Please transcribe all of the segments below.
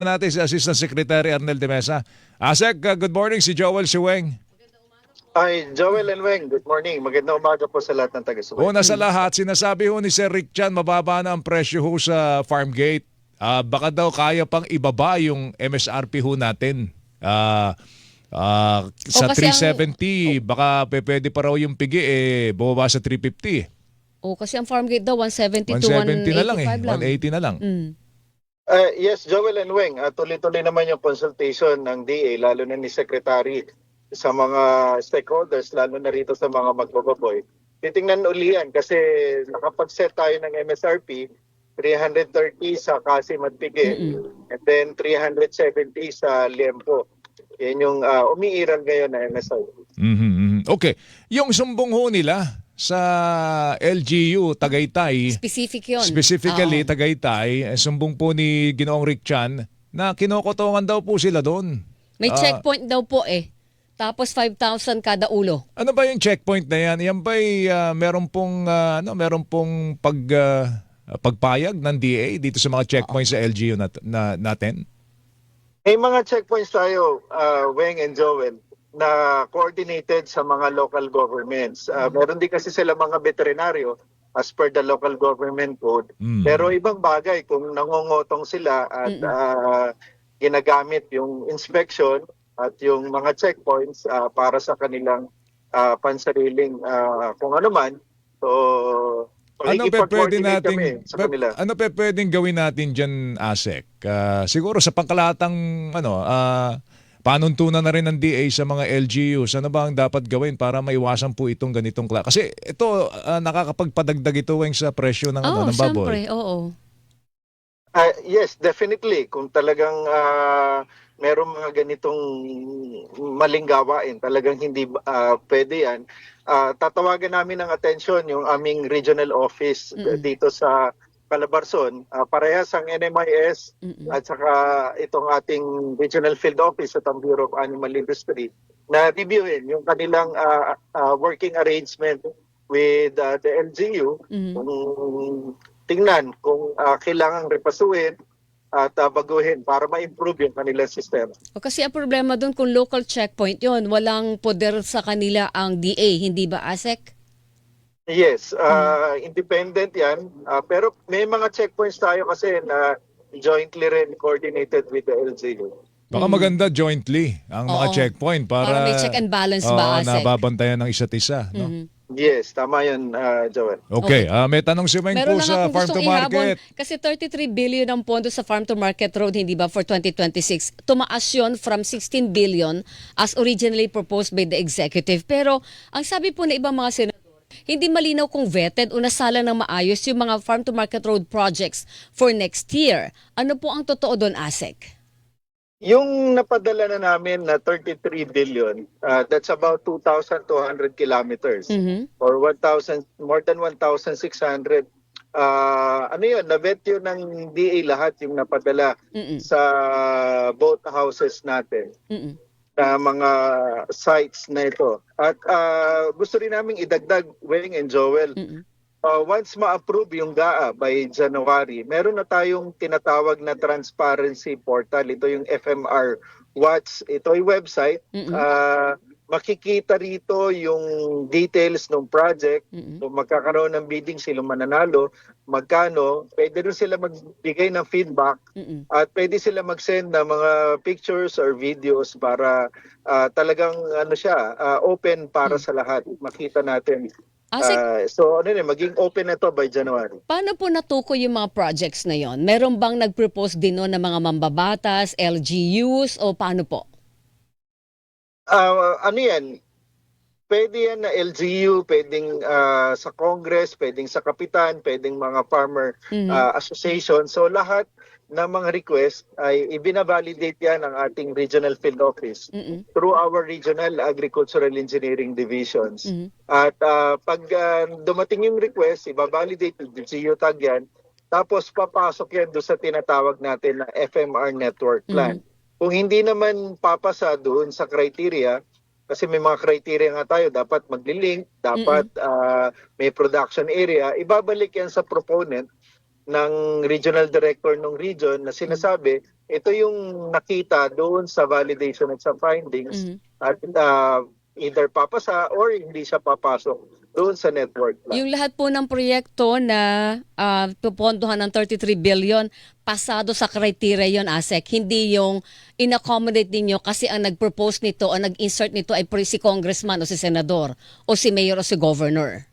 natin si Assistant Secretary Arnel de Mesa. Asek, good morning, si Joel Siweng. Ay, Joel and Weng, good morning. Magandang umaga po sa lahat ng taga-subaybay. Una sa lahat, sinasabi ho ni Sir Rick Chan, mababa na ang presyo ho sa farm gate. Baka daw kaya pang ibaba yung MSRP ho natin. Sa kasi 370, baka pwede pa raw yung pigi, bumaba sa 350. Kasi ang farm gate daw 170 to 170 na lang 185 lang. 180 na lang. Yes, Joel and Weng, tuloy-tuloy naman yung consultation ng DA, lalo na ni Secretary sa mga stakeholders, lalo na rito sa mga magbababoy. Titingnan uli yan kasi nakapag-set tayo ng MSRP, 330 sa Kasim at Pigi, and then 370 sa Liempo. Yan yung umiiral ngayon na MSRP. Okay. Yung sumbong ho nila sa LGU Tagaytay, Specific yun. specifically Oo. Tagaytay, sumbong po ni Ginoong Rick Chan na kinokotongan daw po sila doon. May checkpoint daw po Tapos 5,000 kada ulo. Ano ba yung checkpoint na yan? Yan ba'y meron pong pagpayag ng DA dito sa mga checkpoints sa LGU natin? May mga checkpoints tayo, Weng and Joel, na coordinated sa mga local governments. Meron din kasi sila mga veterinaryo as per the local government code. Pero ibang bagay kung nangongotong sila at ginagamit yung inspection at yung mga checkpoints para sa kanilang pansariling kung ano man. So, Ano kami sa kanila. pwedeng gawin natin diyan, Asek? Siguro sa pangkalatang panuntunan na rin ng DA sa mga LGUs, ano ba ang dapat gawin para maiwasan po itong ganitong klase? Kasi ito nakakapagpadagdag ito Weng, sa presyo ng ng baboy. Siyempre, oo. Yes, definitely. Kung talagang merong mga ganitong maling gawain, talagang hindi pwede yan. Tatawagan namin ng atensyon yung aming regional office dito sa Calabarzon. Parehas ang NMIS at saka itong ating regional field office at ang Bureau of Animal Industry na reviewin yung kanilang working arrangement with the LGU. Tingnan kung kailangang repasuin at baguhin para ma-improve yung kanilang sistema. Kasi ang problema doon kung local checkpoint yon, walang poder sa kanila ang DA, hindi ba, Asek? Yes, independent yan. Pero may mga checkpoints tayo kasi na jointly rin coordinated with the LGU. Baka maganda jointly ang mga checkpoint para may check and balance ba, Asek? nababantayan ng isa't isa. No? Yes, tama yun, Joel. Okay, may tanong si Weng Meron po lang sa akong Farm to gustong ihabol. Market. Kasi 33 billion ang pondo sa Farm to Market Road, hindi ba, for 2026. Tumaas yun from 16 billion as originally proposed by the executive. Pero ang sabi po na ibang mga senador, hindi malinaw kung vetted o nasala ng maayos yung mga Farm to Market Road projects for next year. Ano po ang totoo doon, Asek? Yung napadala na namin na 33 billion, that's about 2,200 kilometers or more than 1,600. Ano yun, na-vet yun ng DA lahat yung napadala sa boat houses natin na mga sites na ito. At gusto rin namin idagdag, Weng and Joel, once ma-approve yung GAA by January, meron na tayong tinatawag na transparency portal. Ito yung FMR Watch. Ito ay website. Makikita rito yung details ng project. Kung magkakaroon ng bidding, sila mananalo, magkano. Pwede rin sila magbigay ng feedback at pwede sila mag-send ng mga pictures or videos para talagang open para sa lahat. Makita natin. So maging open na to by January. Paano po natukoy yung mga projects na yon? Meron bang nag-propose din noon ng mga mambabatas, LGUs o paano po? Yan? Pwede yan na LGU, pwedeng sa Congress, pwedeng sa Kapitan, pwedeng mga farmer association. So lahat ng mga request ay ibinavalidate yan ng ating regional field office through our regional agricultural engineering divisions. At pag dumating yung request, ibabalidate yung geotag yan, tapos papasok yan doon sa tinatawag natin na FMR network plan. Kung hindi naman papasa doon sa criteria, kasi may mga criteria nga tayo, dapat magli-link, dapat may production area, ibabalik yan sa proponent ng regional director ng region na sinasabi, ito yung nakita doon sa validation at sa findings at either papasa or hindi siya papasok doon sa network plan. Yung lahat po ng proyekto na pupondohan ng 33 billion, pasado sa criteria yon, ASEC. Hindi yung in-accommodate ninyo kasi ang nag-propose nito o nag-insert nito ay si congressman o si senador o si mayor o si governor.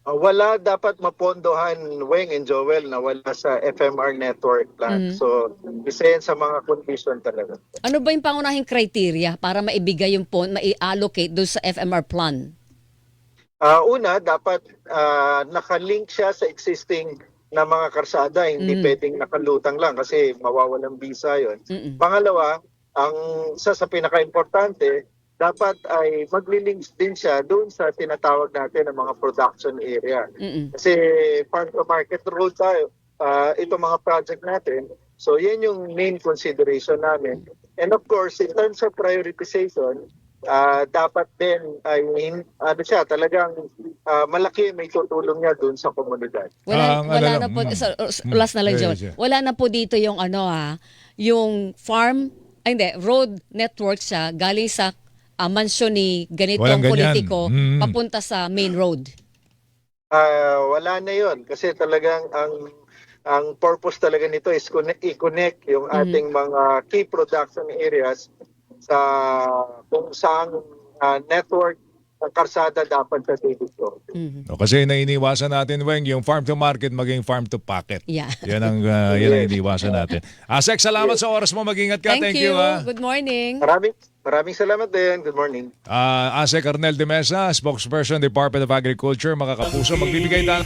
Wala dapat mapondohan, Weng and Joel, na wala sa FMR network plan. So, isa yan sa mga condition talaga. Ano ba yung pangunahing criteria para maibigay yung mai-allocate doon sa FMR plan? Una, dapat nakalink siya sa existing na mga karsada. Hindi pwedeng nakalutang lang kasi mawawalang visa yon. Pangalawa, ang isa sa pinaka-importante, dapat ay magli-links din siya doon sa tinatawag natin ng mga production area. Kasi farm to market road tayo, itong mga project natin. So yan yung main consideration namin. And of course, in terms of prioritization, dapat din ay talagang malaki may tutulong niya doon sa komunidad. Wala na po, last na lang, John. Wala na po dito yung yung road network siya galing sa mansyon ni ganitong politiko papunta sa main road. Wala na yon kasi talagang ang purpose talaga nito is i-connect yung ating mga key production areas sa kung saan network ng karsada dapat sa dito. Kasi nainiwasan natin, Weng, yung farm to market maging farm to pocket. Yeah. Yan ang iniwasan natin. ASEC, salamat sa oras mo. Mag-ingat ka. Thank you. Good morning. Maraming salamat din. Good morning. ASEC Arnel de Mesa, spokesperson, Department of Agriculture, mga kapuso, magbibigay tayo.